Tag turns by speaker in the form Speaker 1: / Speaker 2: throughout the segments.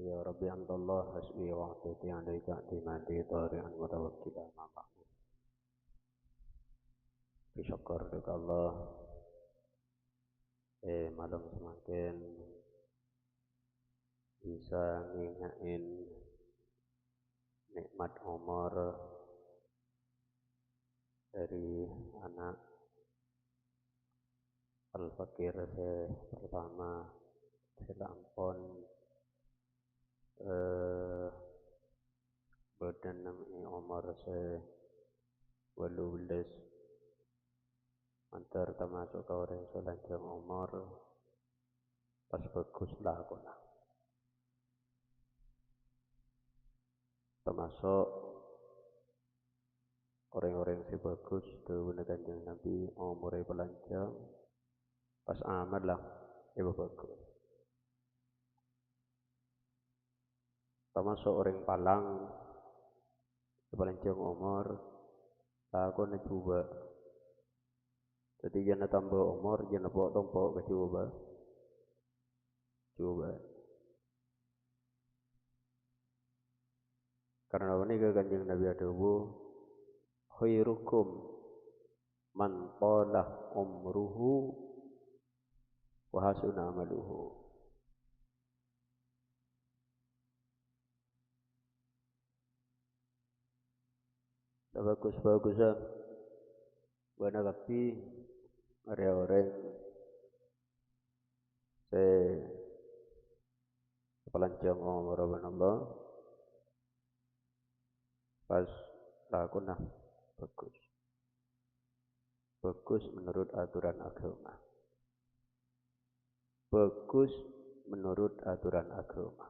Speaker 1: Ya Rabbi antallah hasbi wa atuti alaika dimati tari'an wa tawakkila ma'ahu. Bisyukur kepada Allah. Malam semakin bisa ngingain nikmat umur dari anak al-fakir pertama selampon badan nami umur walulis antar termasuk ke orang selanjang umur pas bagus lah aku lah termasuk orang-orang si bagus tu kanjeng Nabi umurnya pelanjang pas amat lah ibu bagus termasuk orang palang pelanjang umur aku nak coba jadi jangan tambah umur jangan bawa tompok ke coba karena ini ke kanjeng Nabi adawu khairukum man talah umruhu wa hasuna amaluhu. Bagus-bagusan wana tapi ada orang pelanjang umur Allah pas lakunah bagus menurut aturan agama, bagus menurut aturan agama.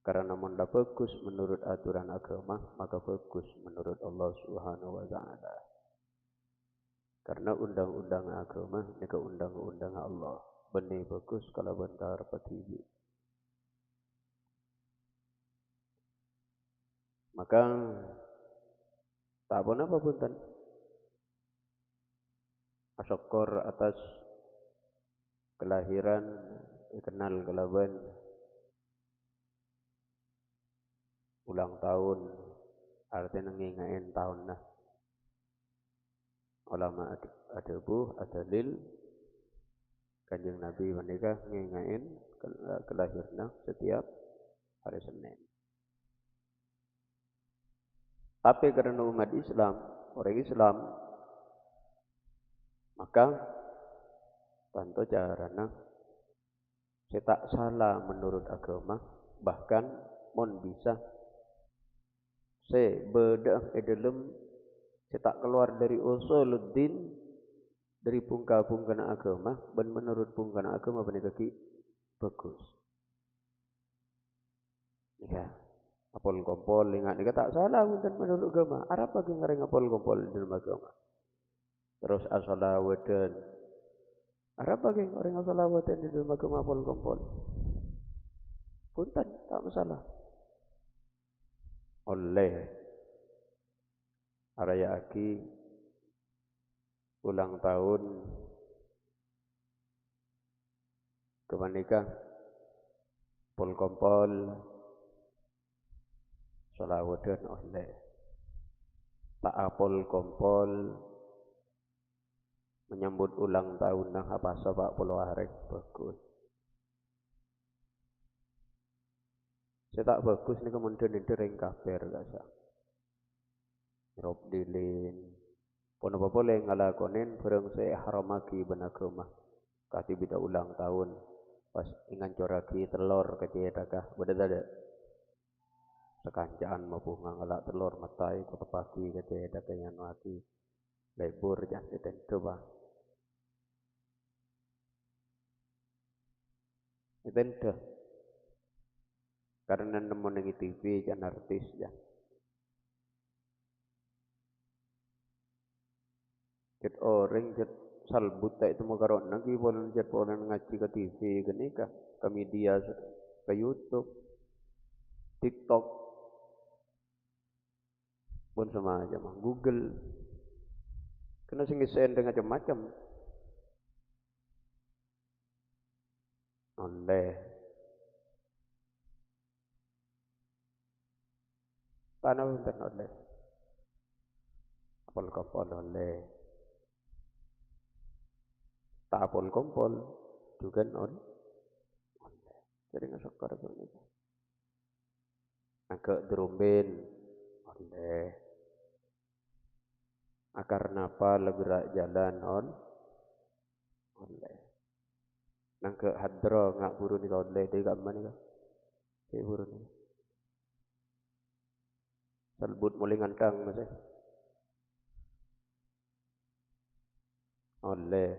Speaker 1: Karena namun dah bagus menurut aturan agama, maka bagus menurut Allah Subhanahu wa taala. Karena undang-undang agama ini ke undang-undang Allah. Benih bagus kalau bentar petiwi. Maka tak apa pun tan. Asyukur atas kelahiran kenal kelaban ulang tahun artinya ngingain tahun nah ulama adabu adalil kanjeng Nabi menikah ngingain kelahiran setiap hari Senin. Tapi karena umat Islam, orang Islam, maka tentu caranya saya tak salah menurut agama, bahkan mon bisa saya bedah dalam saya tak keluar dari usuluddin dari pungka-pungka agama dan menurut pungka agama benar kaki bagus. Ya, apol kompol ingat ni tak salah menurut agama. Arab bagi ngareng apol kompol dalam agama. Terus as-salawatan. Arab bagi ngareng as-salawatan di dalam agama apol kompol. Punten tak masalah. Oleh araya aki ulang tahun kemenikah pol kompol salawatan oleh tak apol kompol menyambut ulang tahun nang apa sebab 40 hari bagus. Saya tak bagus ni kemudian dereng kafir gasa. Rob dilin. Pun apa boleh ngalakonin bareng saya haramaki benagama. Kasi bida ulang tahun pas ingan coraki telur kecedakah beda ada sekanjaan maupun ngalak telur matai kota pagi kecedakah yang mati lebur jangan ditentu bah. Ditentu. Karena nemu nengi TV jangan artis ya. Jet orang jet salbut tak itu makaron lagi boleh jet boleh ngaji ke TV gini kah ke media ke YouTube TikTok pun sama aja mah Google kena singisen dengan macam-macam oleh Tanah wonten oleh. Apel kopol oleh. Tak apel kompol juga oleh. Jadi ngesokor itu. Agak dromben oleh. Akar napa legerak jalan oleh. Nangke hadro ngak buru ni oleh. Dia kat mana ni kah? Dia buru ni. Salbut mulingan kang masih. Oleh.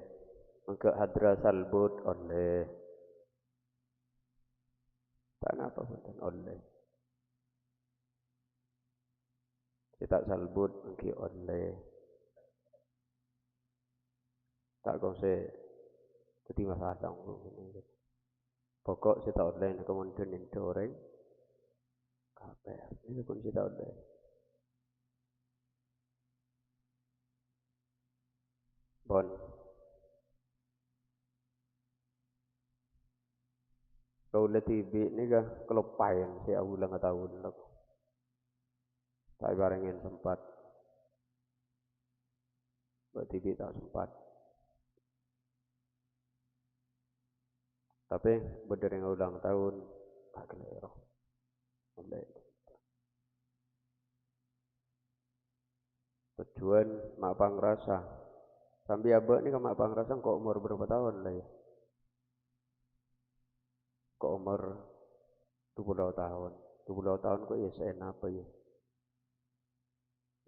Speaker 1: Nangke hadra salbut oleh. Tak apa pun oleh. Kita salbut mungkin oleh. Tak kau se jadi masalah mungkin. Pokok kita oleh nak kemudian itu orang kaper. Ini pun kita oleh. Bon. Kau letih bi ni kah kelopayan si awulang tahun lah. Tak barangin sempat. Berarti bi tak sempat. Tapi berdering ulang tahun tak kelero. Oleh. Tujuan mak pangrasa. Sambil abak ni kan mak pangrasa kok umur berapa tahun lah ya? Kok umur 20 tahun. 20 tahun kok ya sen apa ya?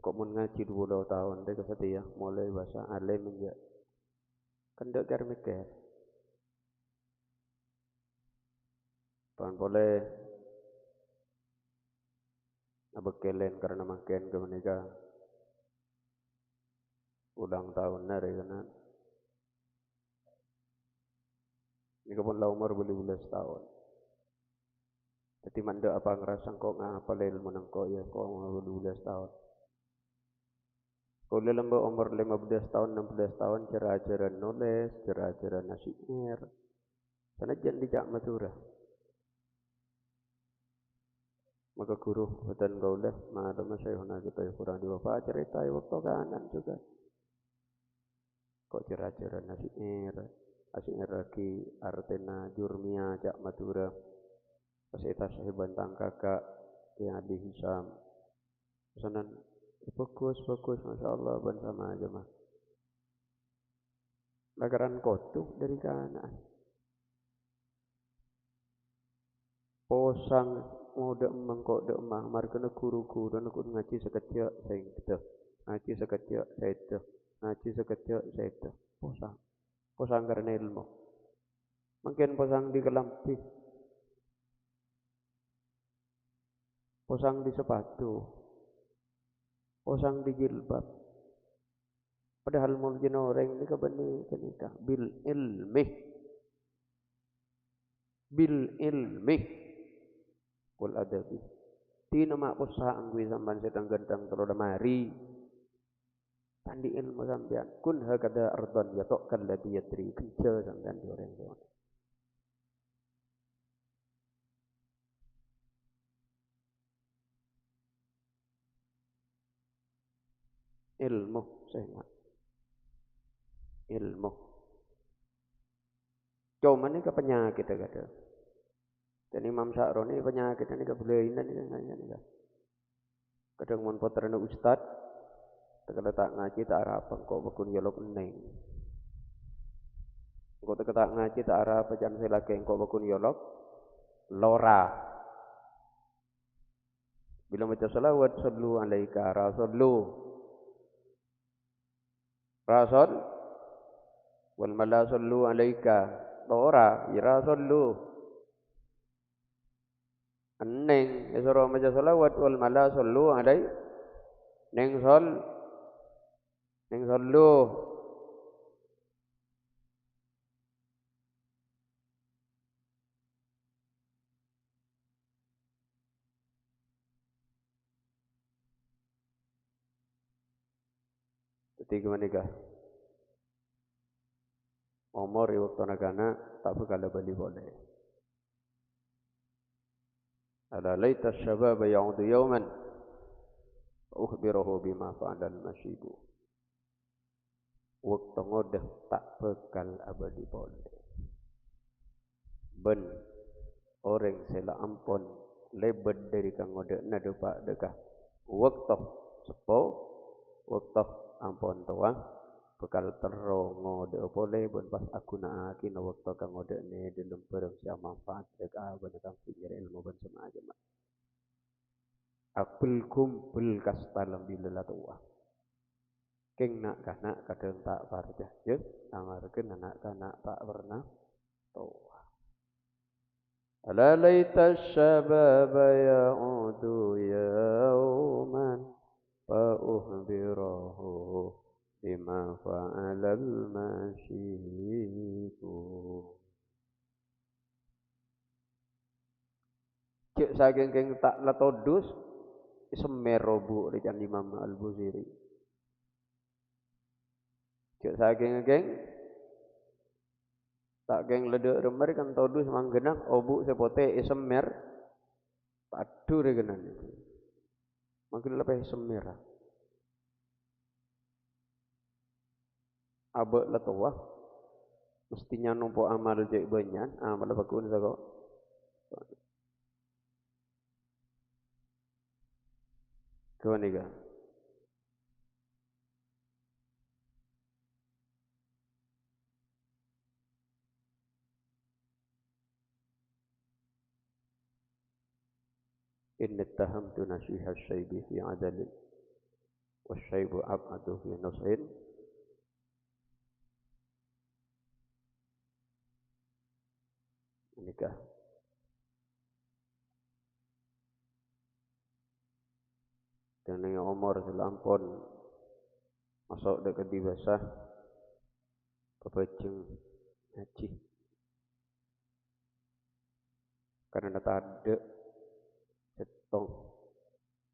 Speaker 1: Kok mun ngaji 20 tahun dia kesetia mulai bahasa alim menjak. Kan dak ker mikir. Tuan boleh abekelen karena makin ke menikah. Ulang tahun nari kanan. Ini pun lah umur belas tahun. Jadi manda apa ngerasa kok ngapa ilmu nangko ya kok umur 12 tahun. Kalau lembah umur 15 tahun 16 tahun cara-cara nulis, cara-cara nasibir. Sana jangan dijak maturah. Maka guru hutan gaulah ma'adam masyaykhuna kita kurang diwafa cerita waktu kanan juga. Kok cara-cara nasibir. Asyik lagi artena jurmia jak matura. Pasita sahiban tang kakak yang di Hisam. Pesanan bagus masya Allah ban sama aja mah. Lagaran kotuh dari kanan. Posang muda mengkok dek mah markana guru-guru nak ngaji sekejap saya kita. Ngaji sekejap saya itu. Ngaji sekejap saya itu. Posang karena ilmu. Mungkin posang di kelampi. Posang di sepatu, posang di jilbab. Padahal mungkin orang ini kebenika bil ilmi, kul adabi. Tina mak posang gue sampan sedang gantang terlalu mari. Tandi ilmu sampean kun hakada ardan yatokkan ladi yadri kerja sampean di orang itu. Ilmu saya ilmu. Cuma ni ke penyakit ada. Dan Imam Sa'roni penyakit ini kebelainan ini. Kadang mun potrane ustad, tegala tak ngaji tak arah apa kok bekun yolok neng. Kok tak ngaji tak arah apa jan selake kok bekun yolok lora. Bila baca selawat sallu alaika rasul wal mala sallu alaika lora ya rasullu neng isra baca selawat wal mala sallu alai neng sallu ketika menikah umur waktu nagana tak bakal bali boleh. Ala laita syabab ya'udu yawman Ukhbirahu bima fa'alal masyibu. Waktu ngodah tak bekal abadi boleh. Ben orang sela ampon lebet dari kang ngodah na depa dekah. Waktu sepo waktu ampon toang bekal terongo de boleh ben pas aku naaki na waktu kang ngodah ne dalam barang sia manfaat dekah ben kang pikir ilmu ben sama aja mak. Akul kumpul kastalam bila tua. Keng nak kanak kadang tak farjah je, amarkan anak kanak tak pernah tua. Ala laita syababa ya'udu yawman fa'uhbirahu bima fa'alal masyiku. Cik saking keng tak latodus semerobu rejan Imam Al-Buziri. Cik saking geng tak geng ledek remer kan todus manggenang obu sepote isemer padu regenan itu. Makin lebih semer. Abek latuah mestinya numpuk amal cek banyak, amal bakun sako. Kawan ega. إن اتهمت نشيح الشيب في عدل والشيب أبعد في نصح nikah. Dan yang umur selampon masuk dekat dewasa pepecing ngaji. Karena tak ada setong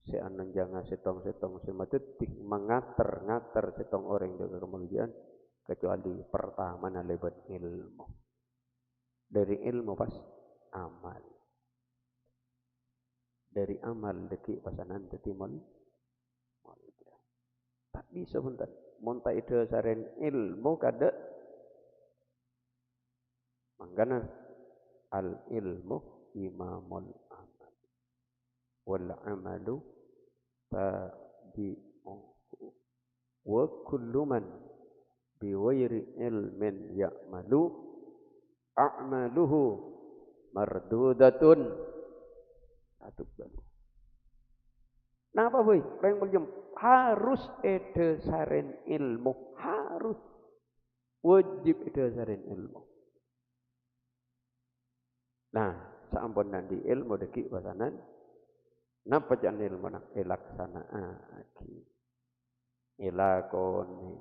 Speaker 1: si anan jangan setong si matetik mengater setong orang dengan kemuliaan kecuali pertama lebat ilmu. Dari ilmu pas amal. Dari amal deki pasanan tetimol. Tapi sebentar, monta itu saren ilmu kada manggana al ilmu imamul amal wal amalu tabi'uhu wa kullu man biwairi ilmin ya'malu a'maluhu mardudatun atubbalu. Kenapa boy? Orang belum harus ada saren ilmu, harus wajib ada saren ilmu. Nah, sampun nanti ilmu deki pasanan, napa jangan ilmu nak ilaksana aki, ilakoni.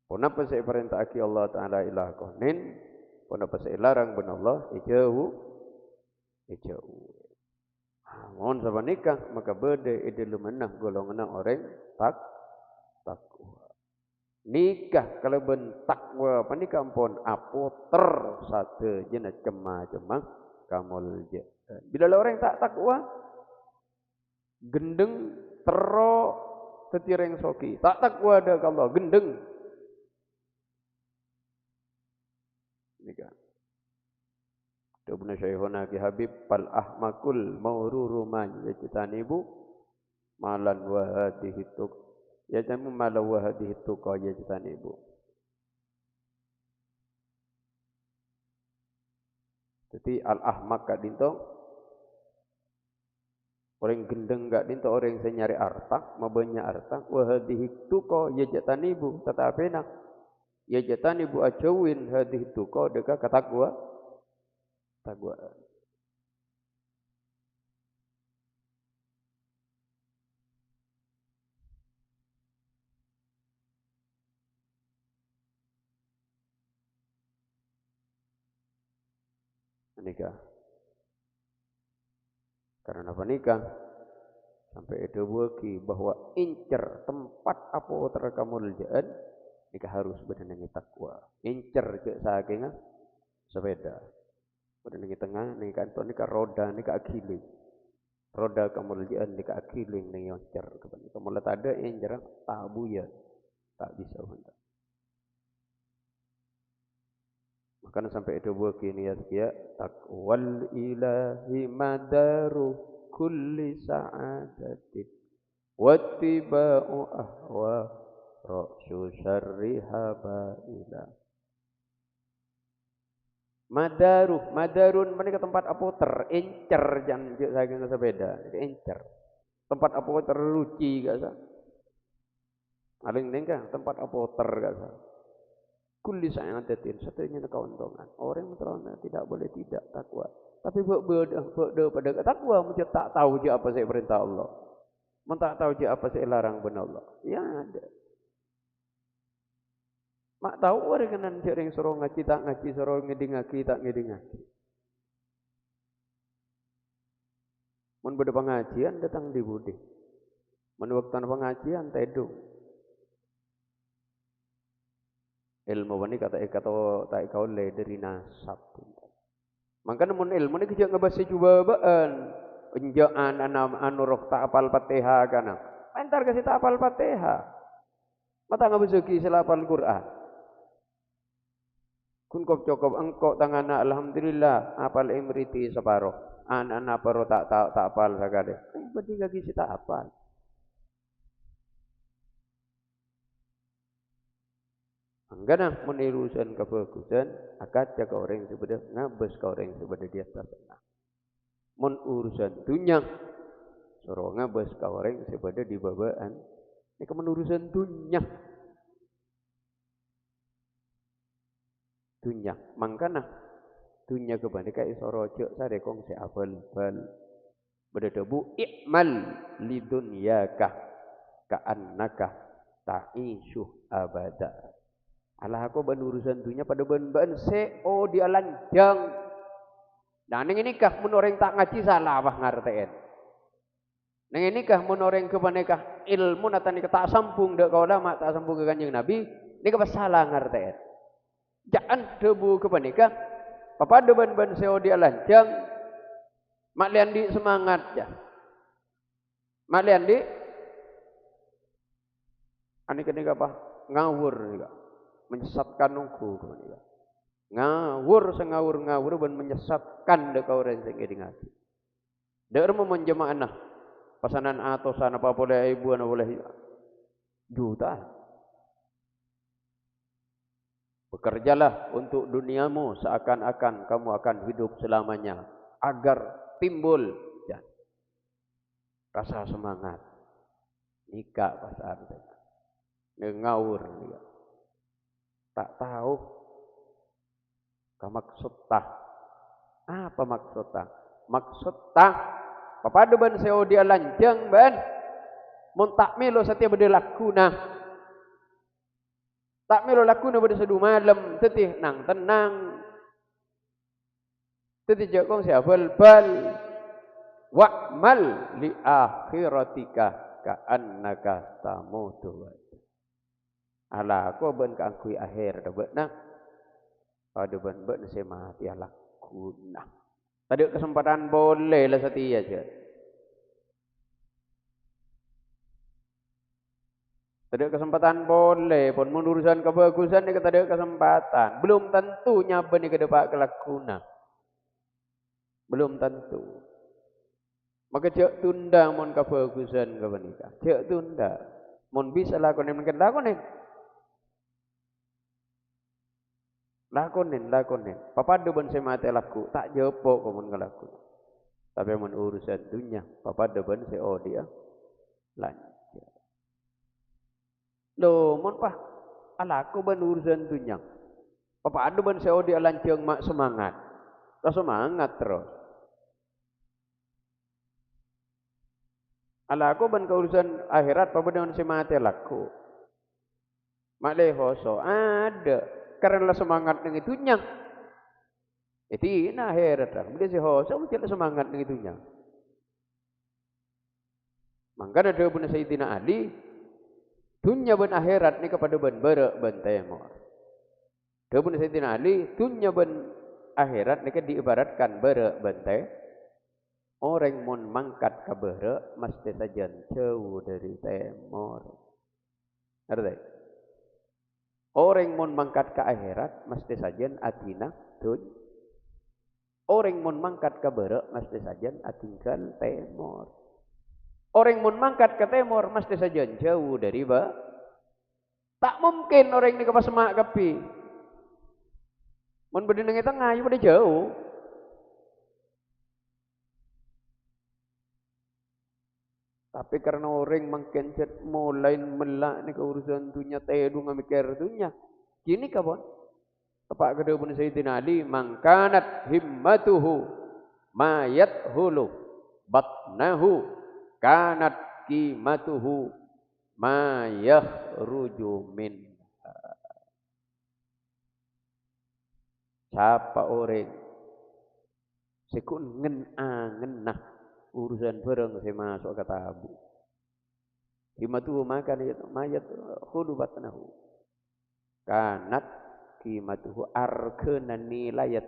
Speaker 1: Kenapa saya perintah aki Allah Taala ilakonin? Kenapa saya larang ben Allah ijauh. Mohon sama nikah maka beda ide lumenah golongan orang takwa. Nikah kalau ben takwa panikah ampun apoter satu jenis cema kamul je. Bila orang tak takwa gendeng tero tetireng soki. Tak takwa ada kalau gendeng. Nikah. Ibnu Syaihuna Ki Habib pal ahmakul maururu man yajtanibu malan wa hadhihi tuk yajamu malan wa hadhihi tuqa yajtanibu. Jadi al ahmak gak dinto orang gendeng gak dinto orang yang nyari harta mabanya harta wa hadhihi tuqa yajtanibu tetapi nak yajtanibu ajawin hadhihi tuqa deka katakwa takwaan. Nikah. Karena apa nikah? Sampai ada waki bahwa incer tempat apa terkamul jaan nikah harus benar-benar takwa. Incer je saking sepeda. Benar-benar tengah nikah itu nikah roda nikah akili. roda kemuliaan di akiling ning yoncer keban kemulat ada yang jarang tabu ya tak bisa hendak makanya sampai itu buat kini ya takwal ilahi madaru kulli sa'adatin wattiba'u ahwa ra'su syarri habaila madarun mana ke tempat apoter encer jangan saking sepeda encer tempat apoter ruci gak sah aling nengkang tempat apoter gak sah kulli sa'adatin satunya keuntungan orang yang tidak boleh tidak takwa tapi beda pada takwa mesti tak tahu je apa saya perintah Allah mun tak tahu je apa saya larang benar Allah ya ada mak tahu orang kanan sering suruh ngaji tak ngaji suruh ngedi ngaji tak ngedi ngaji mun beda pengajian datang di budi mun waktu pengajian teduh ilmu wani kata tak kau le dari nasab makanya mun ilmu ni kerja ngebahas coba baan enjaan anu roh tak apal Fatihah kana entar kasih tak apal Fatihah mata ngabesuki selapal Quran kun kop cokop engkau tangana alhamdulillah apal imriti separuh anak paro tak apal sagade berarti lagi si tak apal anggana mun urusan kebagusan akad jaga orang sebedah ngabes ka orang sebedah di atas sana mun urusan dunya suruh ngabes ka orang sebedah di babaan ini mun urusan dunya dunya mangkana dunya kebaneka isoro cek sare kong se abal bal bedebu ikmal lidunyaka ka'annaka ta'ishu abada alah aku ban urusan dunya pada ban seo dia lanjang nah ning nikah mun orang tak ngaji salah apa ngarteen ning nikah mun orang kebaneka ilmu natani tak sambung dak ka ulama tak sambung ke kanjeng Nabi nikah salah ngarteen jangan debu kepanika papa deban seo dia lanjang mak liandi semangat ya mak liandi ani kenika apa ngawur juga menyesatkan nungku kepanika ngawur sengawur ban menyesatkan dek orang sing ngadi dek remo menjemaah pesanan atosan apa boleh ibu ana boleh juta bekerjalah untuk duniamu seakan-akan kamu akan hidup selamanya agar timbul ya, rasa semangat nikah pasar ngawur ya. Tak tahu maksudnya apa maksudnya papadu ban seo dia lanjang ban mun tak melo satia bede lakuna tak melo lakuna pada sedu malam tetih nang tenang tetih jakong sia bal wa'mal li akhiratika ka annaka tamutu ala aku ben ka angkui akhir da beuna pada ben se mati lakuna tadi kesempatan boleh lah setia aja Tadi kesempatan boleh pun urusan kebagusan ni kata ada kesempatan. Belum tentu nyapa ni ke depan kelakuna. Belum tentu. Maka cek tunda mon kebagusan ke menikah. Cek tunda. Mon bisa lakonin mungkin lakonin. Lakonin. Papa depan saya mati laku tak jepok mon ngelaku. Tapi mon urusan dunia, papa depan saya oh dia lanjut. Loh, mon pah, alaku ban urusan dunia. Papa ada ban saya dia lanceng mak semangat. Tak semangat terus. Alaku ban urusan akhirat, papa dengan si mati laku. Mak lehoso ada karena semangat dengan dunia. Itu ina akhirat. Bila si hoso mesti semangat dengan dunia. Maka ada pun Sayyidina Ali. Dunia ben akhirat ni kepada ben berek ben temor. Dapun Sayyidina Ali, dunia ben akhirat ni diibaratkan berek ben Orang mun mangkat ke barat mesti saja jauh dari timur. Ngerti? Orang mun mangkat ke akhirat mesti saja atina dunya. Orang mun mangkat ke barat mesti saja atinggal timur. Orang mun mangkat ke timur mesti saja jauh dari barat. Tak mungkin orang ini ke Pasemak Kapi. Mun berdiri tengah, ya pada jauh. Tapi karena orang mengkencet mulai melak ni ke urusan dunia, tedu ngamikir dunia. Kini kapan? Tepat kedua pun Sayyidina Ali, mangkanat himmatuhu mayat hulu batnahu kanat qimatuhu mayah rujumin. Siapa orang sekun ngenah urusan barang saya masuk ke tabu. Qimatuhu makan itu mayat hulu batnahu kanat qimatuhu arkena nilai ya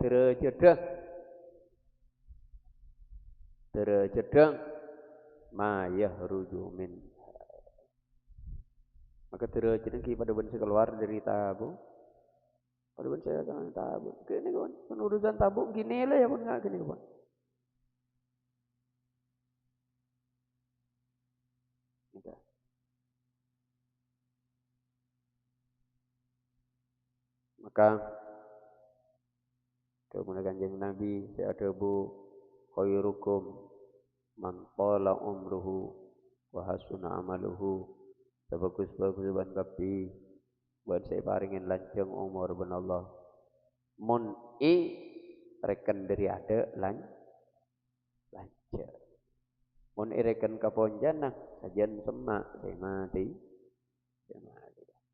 Speaker 1: terjedeng mayah rujumin. Maka terjedeng pada bangsa keluar dari tabu. Pada bangsa keluar tabu. Kini kawan urusan tabu gini lah ya pun nggak gini kawan. Maka kemudian kanjeng Nabi saya bu khairukum man tala umruhu wa hasuna amaluhu. Sebagus-bagus ban kapi buat saya paringin lanceng umur ben Allah. Mun reken dari ada lancar. Mun reken kaponjana sajan semak saya mati.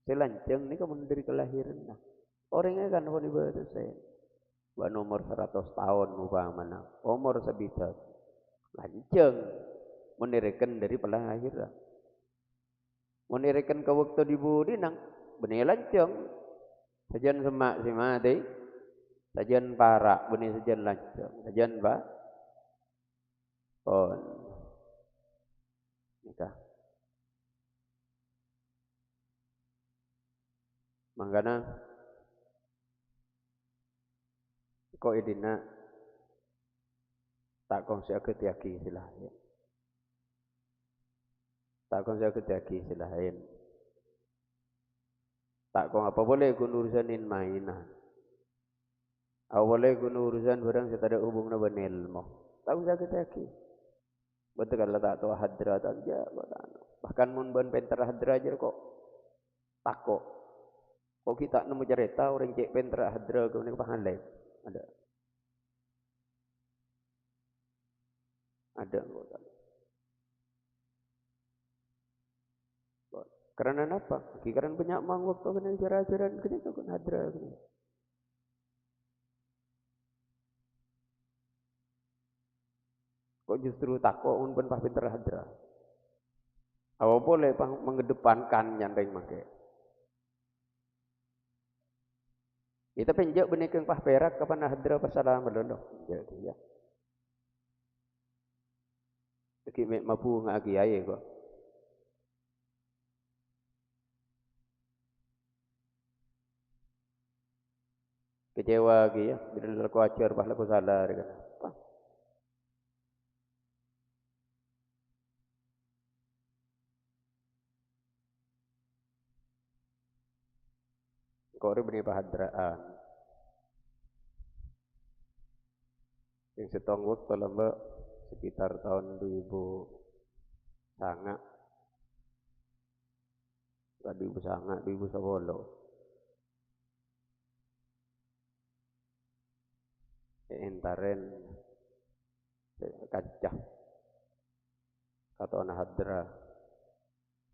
Speaker 1: Saya lanceng ni kamu dari kelahiran nah. Orangnya kan pun ibadah saya. Buat umur 100 tahun upamana. Umur sebisa lanceng. Menirikan dari pelahiran. Menirikan ke waktu di budi nang benih lanceng. Sajan semak si mati. Sajan parak benih sajan lanceng. Sajan ba pon. Nikah. Mangkana kok idina tak kongsi ketiaki silahin. Tak kongsi ketiaki silahin. Tak kong apa boleh kun urusanin mainan. Apa boleh kun urusan barang saya tak ada hubung na benilmo. Tak kongsi ketiaki. Betul kalau tak tahu hadra tak aja. Bahkan mun ban pentera hadra aja kok takok. Kok kita nemu cerita orang cek pentera hadra kemudian pahalai. Ada anggota. Karena apa? Karena banyak mang waktu kena ajaran-ajaran kena tu kan hadra kena. Kok justru takut pun pah pinter hadra. Apa boleh mengedepankan yang baik make. Kita penjak benikeng pah perak kapan hadra pasalah meloloh. Jadi ya. Kimi mampu ngagi aye kok. Kecewa lagi ya, bila aku ajar bah aku salah kan. Kau orang beri pahadraan. Yang setong waktu lama sekitar tahun 2000 sangat. 2000 sangat, 2010. Entaren kancah kata anak hadra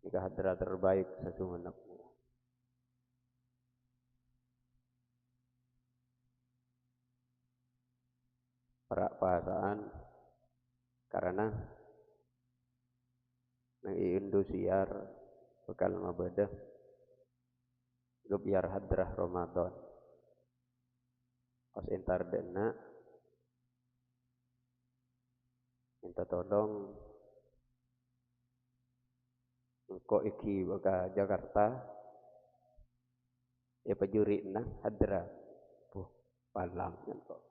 Speaker 1: nikah hadra terbaik sesungguhnya perak perasaan karena nang Indosiar bekal mabadah biar hadrah Ramadan pas entar dena minta tolong engko iki ke Jakarta ya pajuri nah hadra puh palang kok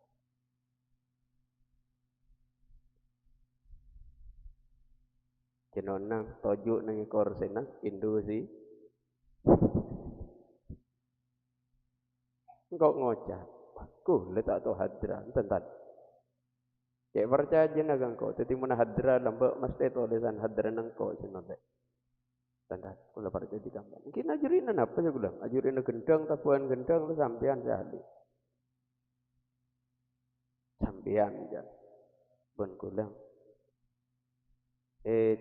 Speaker 1: cenona toju nang ekor sena Indo sih engkau ngocah ku letak to hadra tentan cek percaya nagang kau teti mana hadra lambak mesti tulisan hadra nang kau senode tanda kula percaya di gambar mungkin ajurin apa ya kula ajurin gendang tapuan gendang tu sampean sehali sampean kan pun kula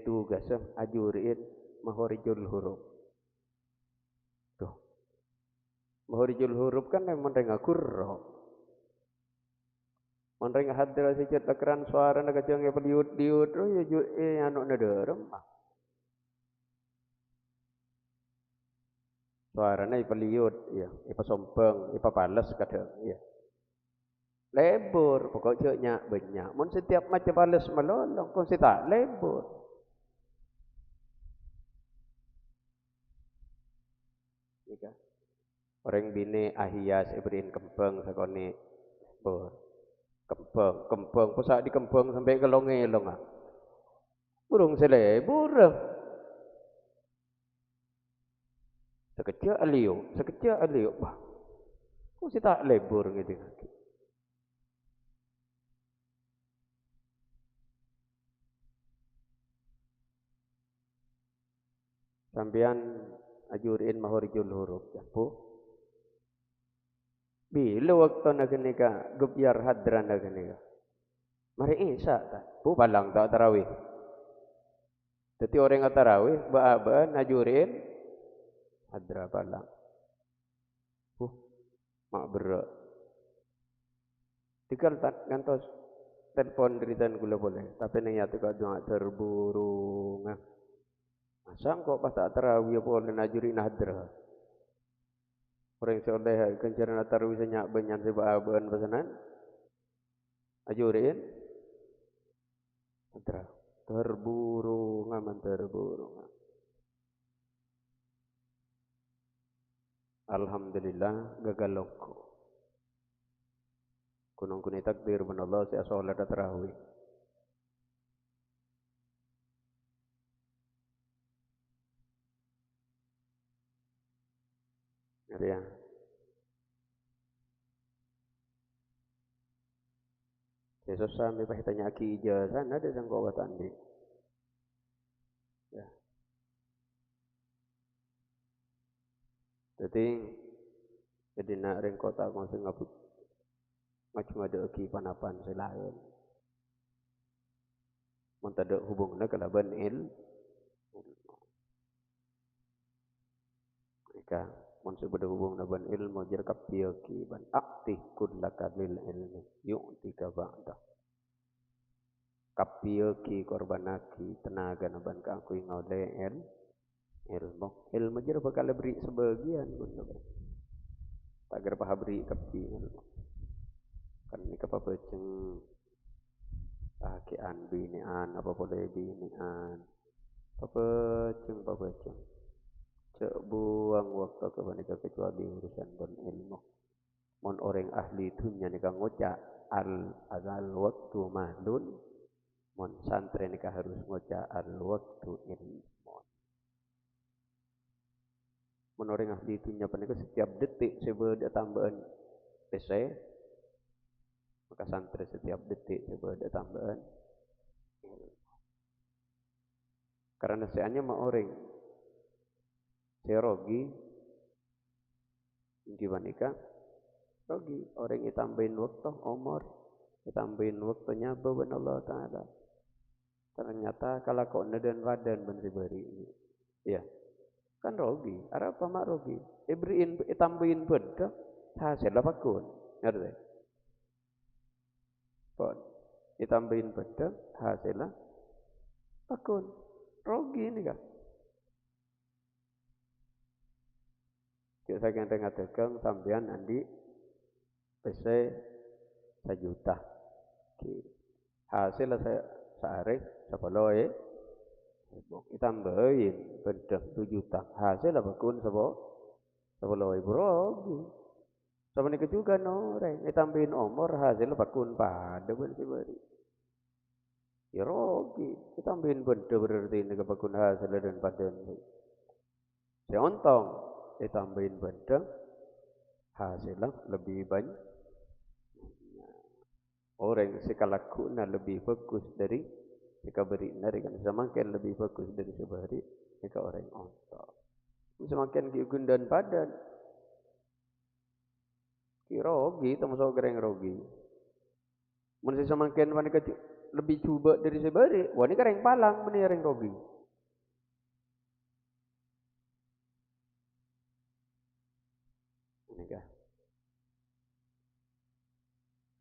Speaker 1: tugasnya ajurin mahorijul huruf tuh mahorijul huruf kan memang dengar kurro Mondreng hadra sicet lakaran suara na kacang ya peliut-liut oh ya anu nederem suara na peliut ya ipa sompeng ipa pales kadang ya lebur pokoknya banyak mun setiap macam pales melolong kau tak lebur ya orang bini ahias ibrin kembang sakone bor kembang pusak di kembang sampai ke longe-long ah burung selebur sekecil alio wah kok sih tak lebur gitu sampean ajurin mahorijul huruf jampu bila waktu nak nikah gubyar hadran nak nikah mari isya tak bu balang tak tarawih jadi orang yang tarawih ba najurin hadra balang mak berak tikal tak ngantos telepon diritan gula boleh tapi niat kau jangan terburu ngah asam kok pas tak tarawih boleh najurin hadra orang soleh kencaran tarawih senyak banyak sebab pesanan ajurin hadra terburu ngaman terburu alhamdulillah gagal loko kunung kuni takbir menallah si asolat tarawih ya Yesus sampai pas tanya ki ijazah ada yang kau tandi ya jadi nak ring kota kau sing ngabut macam ada ki panapan selain mentada hubungnya kalaban mereka mun sebeda hubung naban ilmu jar kapiyaki ban akti kullaka lil ilmi yu'tika ba'da kapiyaki korbanaki tenaga naban ka aku ngole ilmu jar bakal beri sebagian pun agar paha beri kapi ilmu kan ni kapapeceng akian binian apa boleh binian papeceng cek buang waktu kepada kecuali urusan berilmu mon orang ahli dunia nikah ngocak al azal waktu mahlun mon santri nikah harus ngocak al waktu ilmu mon orang ahli dunia panika setiap detik sebeda tambahan PC maka santri setiap detik sebeda tambahan ilmu karena seandainya mau orang serogi gimana rogi orang yang tambahin waktu umur ditambahin waktunya bawa Allah Ta'ala ternyata kalau kau dan wadan bener-bener ini ya kan rogi apa mak rogi ibrin tambahin beda hasil apa kun ngerti pun ditambahin beda hasilnya pakun rogi ini kan saya kena tegang sampean andi PC 1 juta hasil saare 10.000 ditambahin bedeng 2 juta hasil apa kun 10.000 rugi sama ni juga noreng ditambahin umur hasil bakun pada beri ya rugi ditambahin benda berarti ini bakun hasil dan padan si ontong ditambahin benda hasilnya lebih banyak orang sekalakuna lebih bagus dari jika beri nari kan semakin lebih bagus dari sebari jika orang ontong semakin kiugun dan padan rogi termasuk gereng rogi mun semakin wanita lebih coba dari sebari wani gereng palang meni gereng rogi ini kah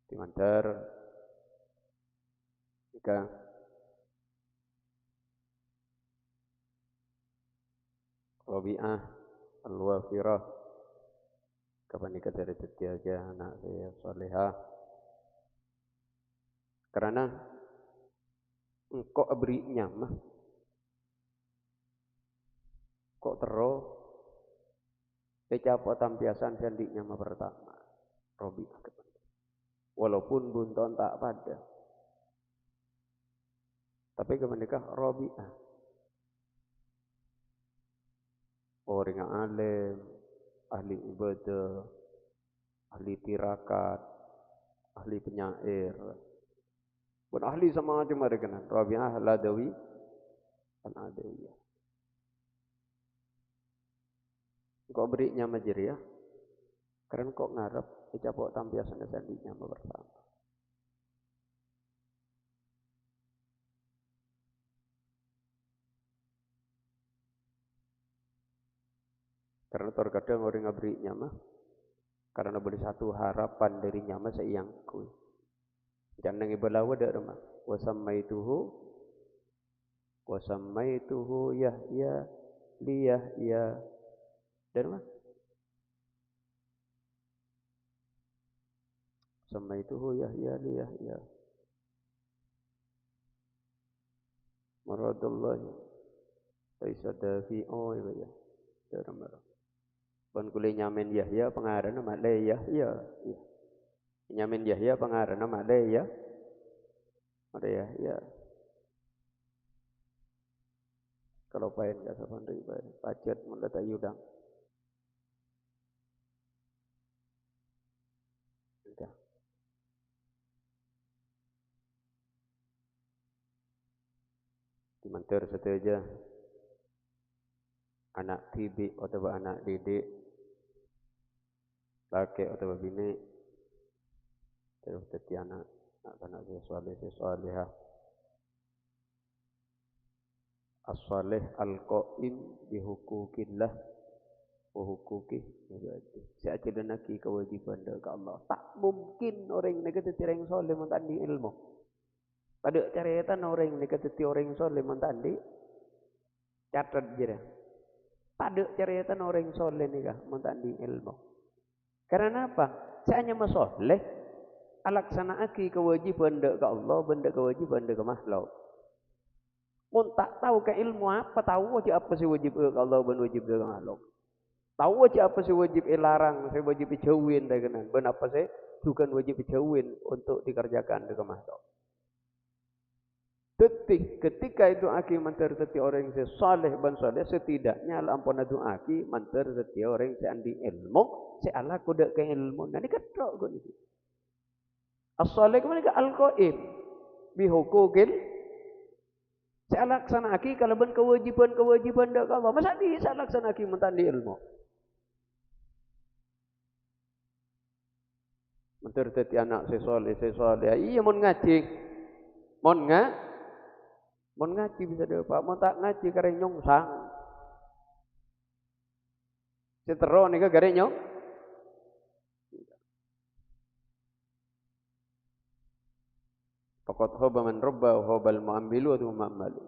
Speaker 1: dimantar jika Rabi'ah al-Wafirah kapan nikah dari setiaga anak saya salihah karena engkau berinya mah kok terus kecapot tampiasan sendinya mah pertama Rabi'ah walaupun bunton tak pada tapi kemenikah Rabi'ah orang yang alim ahli ibadah ahli tirakat ahli penyair pun ahli sama macam mereka kan Rabi'ah al-Adawi al-Adawiyah kok berinya majriyah karena kok ngarep dicapok tampiasan sendinya mah pertama karena terkadang orang ngaberinya mah karena beri satu harapan dari nyama seiyangku jangan ngibalawa dak rumah wasammaituhu Yahya liyahya dan mah samaituhu Yahya liyahya maradallah laisa dafi'u ya darama pun kule nyamen Yahya pengaran nama Yahya nyamen Yahya pengaran nama Yahya kalau pain enggak sapan riba pacet mendat ayudang enggak dimantar sateja anak tibi atau anak didik laki atau bini terus jadi anak sesualihah as-salih al-qaim bihukukillah wa hukuki ibadi seajadan lagi kewajiban dari Allah tak mungkin orang negatif orang soleh mentandi ilmu pada cariatan orang negatif orang soleh mentandi catat je tak ada cariatan orang soleh nikah mentandi ilmu karena apa saya hanya masoleh alaksanaaki kewajiban dari Allah benda kewajiban dari makhluk mun tak tahu ke ilmu apa tahu aja apa sih wajib ke Allah ben wajib ke makhluk tahu aja apa sih wajib larang saya wajib dijauhin dari kenan ben apa sih bukan wajib dijauhin untuk dikerjakan dengan makhluk ketika itu aki mantar seti orang yang saleh ban saleh setidaknya ampun adu aki mantar seti orang yang andi ilmu seala kuda ke ilmu nanti ketok kok ini as-saleh kemudian al-qaim bihukukil saya laksanakan kalau ben kewajiban dak Allah masa di saya laksanakan mentandi ilmu mentur dadi anak sesoleh iya mun ngaji mun ngaji bisa deh Pak mun tak ngaji kareng nyongsang setero nika gareng nyong faqad khaba man rabba wa khabal mu'ammilu wa mu'ammalu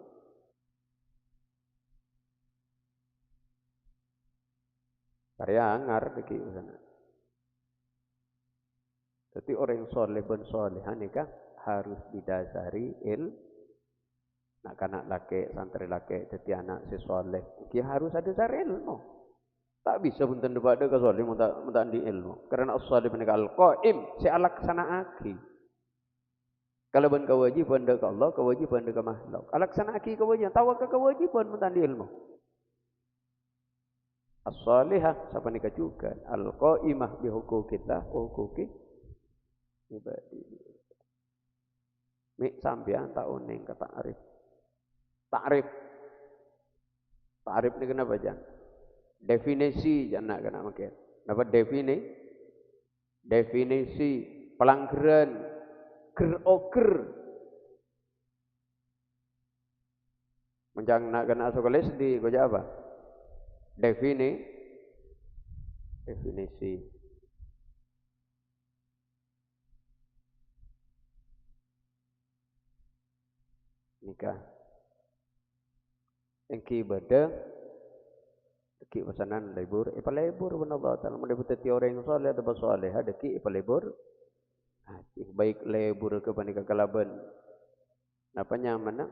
Speaker 1: karya angar iki sana. Jadi orang soleh ben solehan nikah harus didasari ilmu nak kanak laki, santri laki, jadi anak si soleh. Iki harus ada cari ilmu. Tak bisa pun tentu pada ke soleh, minta di ilmu. Karena as-soleh menikah al-qaim, si alaksanaaki. Kalau bukan kewajiban dari Allah, kewajiban dari makhluk. Alaksanaaki kewajiban, tahu ke kewajiban minta di ilmu. As-salihah, siapa nikah juga. Al-qaimah bihukum kita, hukuki ibadi. Mik sambian tak uning ke ta'rif. Ta'rif ni kenapa jan? Definisi jangan kena makin. Dapat definisi pelanggaran ger-oger. Menjang nak kena sekolah di kau apa? Definisi. Nikah. Engki ibadah, engki pesanan lebur, lebur benar Allah Taala. Mendapat teti orang yang soleh atau bersoleh, deki lebur. Baik lebur ke panika kalaban. Napa nyaman?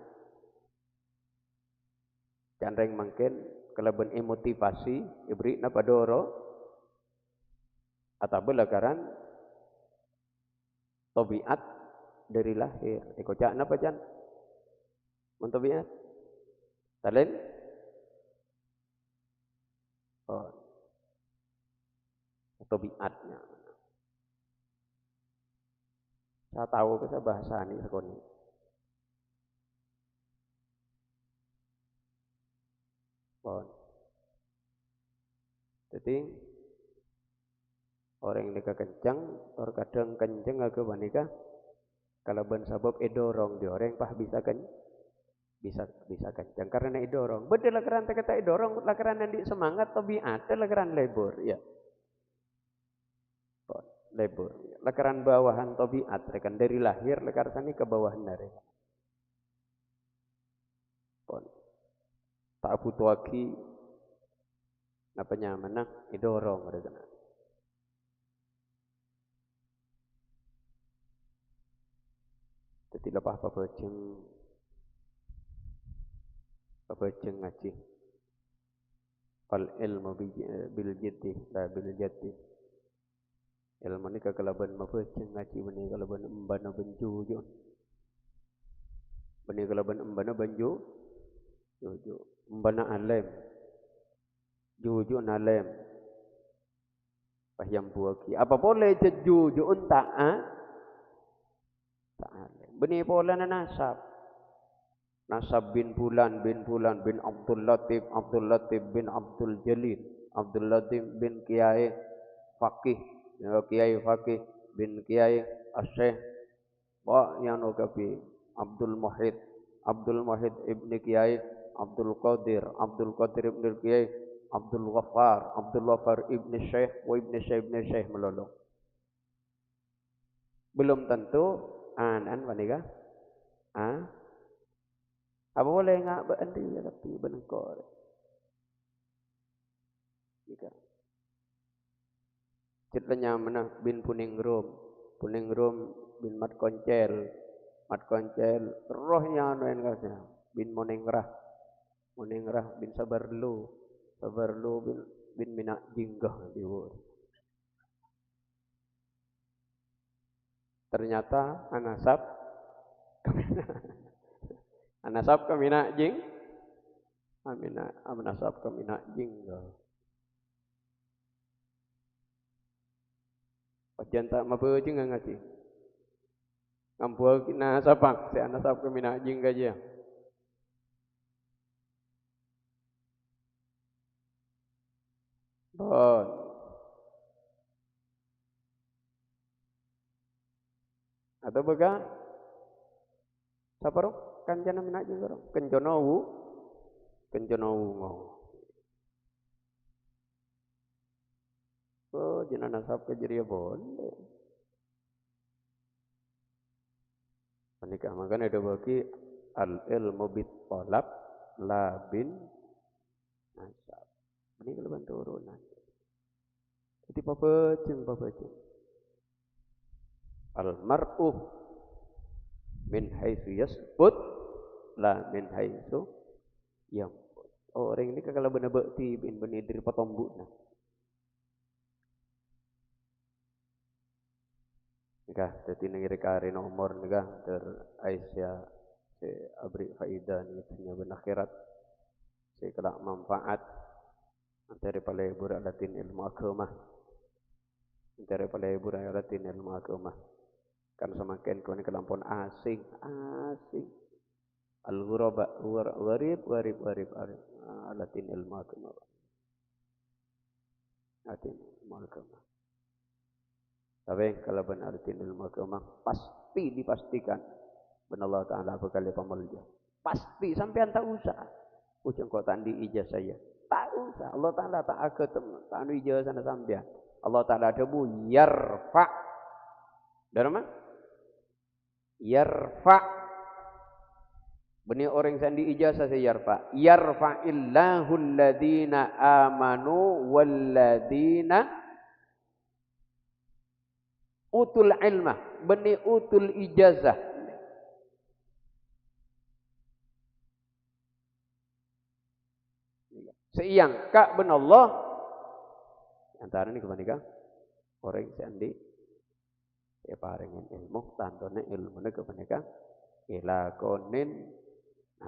Speaker 1: Canreng mangken kalaban emotivasi, ibri napa doro atau belakaran tabiat dari lahir. Iko cak napa jan? Tabiat. Talen? Oh. Tabiatnya. Saya tahu ke saya bahasa ini sekoni. Oh. Jadi orang yang nikah kencang, orang kadang kencang agak nikah. Kalau ben sebab edorong di orang pah bisa kan? Bisa kencang karena idorong. Betul lakaran kata idorong, lakaran yang di semangat tabiat, lakaran lebur, ya. Lebur. Lakaran bawahan tabiat, rekan dari lahir lakaran ini ke bawahan dari. Tak butuh lagi apa nyaman idorong rekan. Jadi lepas apa jeng ngaji. Al ilmu bil jiddi la bil jaddi. Ilmu ni kekalaban mabeceng ngaji bani kalaban embana benjuju. Bani kalaban embana benjuju. Embana alim. Juju alim. Pahyam buaki. Apa boleh juju unta'a? Ta'alim. Bani pola na nasab. Nasab bin Fulan bin Abdul Latif bin Abdul Jalil, Abdul Latif bin Kiai Fakih bin Kiai Asyikh wa yang nukabi Abdul Muhid ibni Kiai Abdul Qadir ibni Kiai Abdul Ghaffar ibni Syekh wa ibni Syekh melolong. Belum tentu anan wanita apa boleh ngak berhenti ya tapi benengkor. Jika ceritanya mana bin Puning Rum bin Mat Koncel rohnya anu yang kasih bin Moningrah bin Sabarlu bin Minak Jinggah diwur. Ternyata Anasab kamina jing Anasab kamina jing Pajan tak mabu jing ngaji Ngampul kina sapak si Anasab kamina jing gaja Bon atau bega saparok kanjana mina jing karo kenjonowu ngau oh jenana sab ke jeriya bonde menikah makanya ada bagi al ilmu bit talab la bin nasab ini kelebihan turunan jadi papeceng al mar'u min haitsu yasbut la min haitsu yanbut. Orang ini kalau benar bekti bin diri patombuk nah. Nikah dadi negeri kare nomor nikah ter Aisyah se abri faidah ni punya ben akhirat se kelak manfaat antara pada budak latin ilmu agama antara pada budak latin ilmu agama kan semakin kau ni kelampon asing al-ghuraba warib latin ilmu agama latin ilmu agama. Tapi kalau benar ilmu agama pasti dipastikan benar Allah Ta'ala bakal pemulya. Pasti sampai tak usah. Ujung kau tandi ijazah saya. Tak usah. Allah Ta'ala tak agak tak ijazah sana sampai. Allah Ta'ala ada bu yarfa. Dari mana? Yarfa. Benih orang sandi ijazah saya yarfa. Yarfa'illahu alladhina amanu walladhina utul ilmah, benih utul ijazah. Seiang kak ben Allah antara ni kepanika orang sandi ya paringin ilmu tandone ilmu ne kepanika ilakonin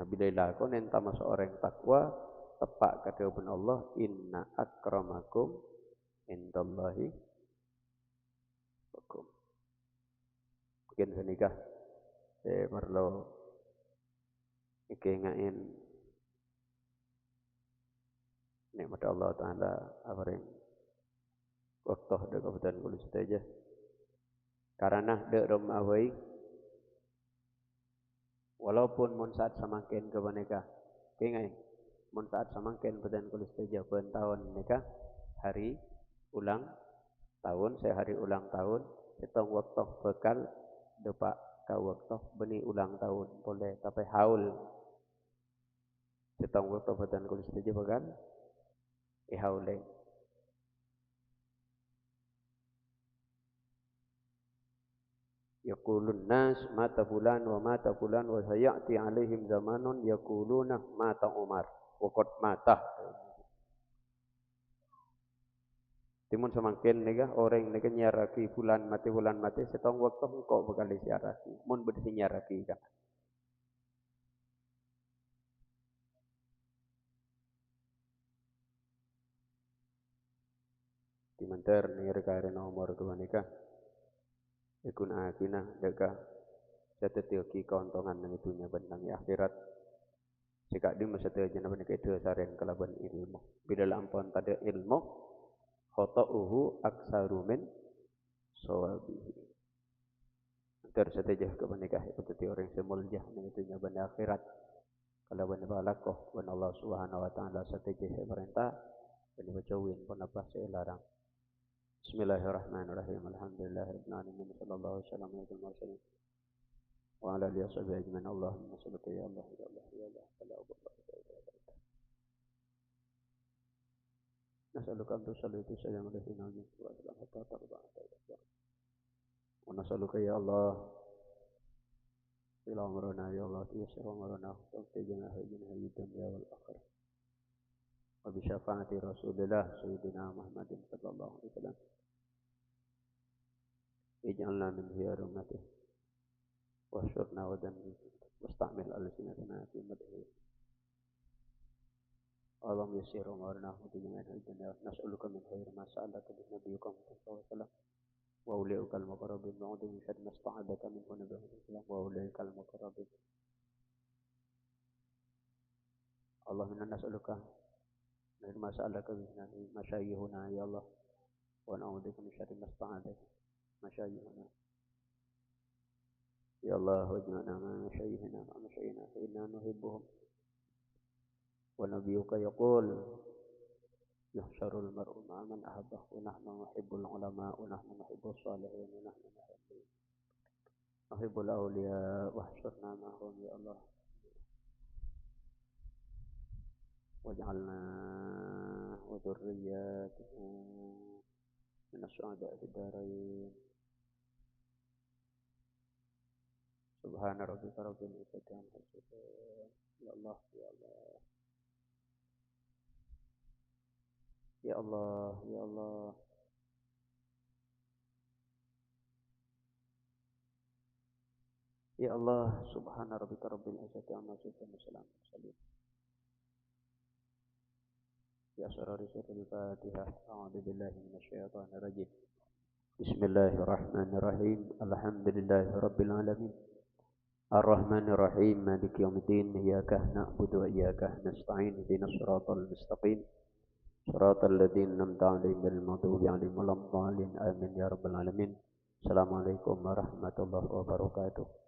Speaker 1: bila ilakonin tama seorang takwa tepak kata ben Allah inna akramakum indallahi hukum. Mungkin senikah saya perlu ikingain nikmat Allah Ta'ala apa yang waktu ada kebetulan kulit saja karena dek romawai walaupun mun saat semakin kebaneka kingain mun saat semakin kebetulan kulit saja pen tahun nikah hari ulang tahun saya hari ulang tahun setong waktu bekal depak kau waktu benih ulang tahun boleh tapi haul setong waktu kebetulan kulit saja bekal haule yaqulun nas mata fulan wa sayati alaihim zamanun yaquluna mata Umar wa qad mata. Timun semakin nega orang nega nyaraki bulan mati setong waktu engkau bakal disiaraki mun berdisi nyaraki kan. Timanter ni rekare nomor kebanika ikun akina deka setetioki keuntungan nang itunya bentang akhirat jika di masa terjadi benih kedua saren kalaban ilmu bila lampon tada ilmu khata'uhu aksaru min sawabihi tersetejah kebanikah itu orang semulja nang itunya benda akhirat kalaban balakoh wan Allah Subhanahu wa taala setejah perintah benih bacawin pun apa selarang. Bismillahirrahmanirrahim. Alhamdulillahirabbil alamin. Sallallahu alaihi wasallam wa mursalin. Wa ala alihi washabihi ajmain. Allahumma shalli ya Allah ya Allah ya Allah. Nas'aluka an tusalli sayyidina Muhammadin wa ala alihi wa sahbihi. Wa nas'aluka ya Allah ila umrana ya Allah yusra umrana wa tajina hajina hayyatan ya wal akhir. Wa bi syafaati Rasulillah sayyidina Muhammadin sallallahu alaihi wasallam. Ij'alna min khiyari ummati wa syurna wa dan musta'mil al-sinatana fi madhi Allahumma yassir umurna wa tajina al-dunya nas'aluka min khairi ma sa'alaka bi nabiyyika sallallahu alaihi wasallam wa ulaiika al-muqarrabin wa'udhu min syarri ma sta'adaka min nabiyyika wa ulaiika al-muqarrabin Allahumma nas'aluka min ma sa'alaka bi masyayikhuna ya Allah wa na'udzu min syarri ma sta'adaka masyayikhuna ya Allah waj'alna ma masyayikhina wa masyayikhina fa inna nuhibbuhum wa nabiyyuka yaqul yuhsyarul mar'u ma'a man ahabba wa nahnu nuhibbul ulama wa nahnu nuhibbus salihin wa nahnu nuhibbul awliya wa hsyurna ma'hum ya Allah waj'alna wa dhurriyyatana min as-su'ada'i fid darain. Subhana rabbika rabbil izzati amma yasifun. Ya Allah, ya Allah. Ya Allah, ya Allah. Ya Allah, subhana rabbika rabbil izzati amma yasifun. Assalamu alaikum. Ya asrari suratul Fatihah. A'udzu billahi minasyaitonir rajim. Bismillahirrahmanirrahim. Alhamdulillahi rabbil alamin. Ar-Rahmanir Rahim. Maliki yaumiddin. Iyyaka na'budu wa iyyaka nasta'in. Ihdinas siratal mustaqim. Siratal ladzina an'amta 'alaihim ghairil maghdubi 'alaihim waladdallin. Amin ya rabbal alamin. Assalamualaikum warahmatullahi wabarakatuh.